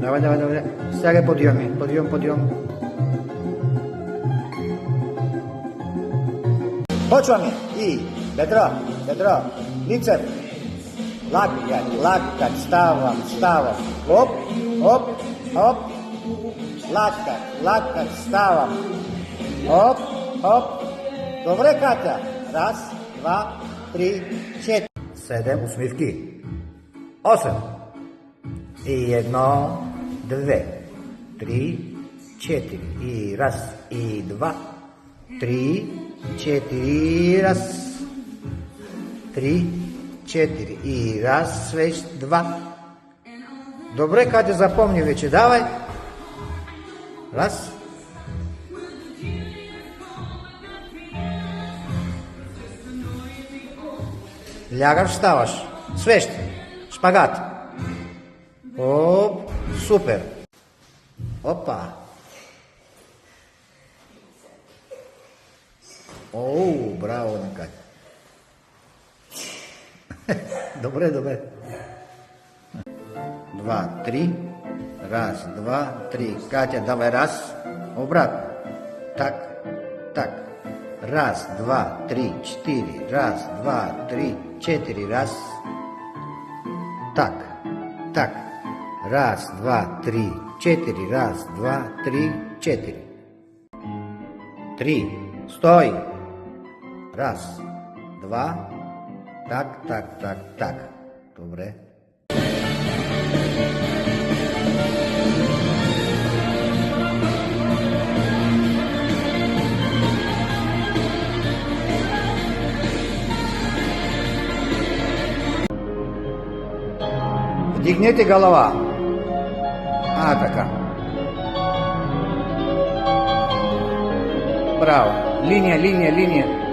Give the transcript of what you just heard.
Давай, давай, давай. Стягай подъеми. Подъем, подъем. Почваме. И бедро, бедро, лице. Лакът, ставам. Оп, оп, оп. Лакът, ставам. Оп, оп. Добре, Катя. Раз, два, три, четири. 7 усмивки. 8. И 1, 2, 3, 4. И раз, и 2, 3, 4. Раз. 3, 4. И раз, свеж, 2. Добре, Катя, запомни вече. Давай. Раз. Лягаш, ставаш. Свещ. Шпагат. Оп. Супер. Опа. Оу, браво на Катя. Добре, добре. 2, 3. Раз, 2, 3. Катя, давай раз. Обратно. Так. Раз, 2, 3, 4. Раз, 2, 3, 4. Раз. Так. Раз, 2, 3, 4. Раз, 2, 3, 4. 3. Стой. Раз, 2. Так. Добре. Вдигнете голова. Така. Браво. Линия.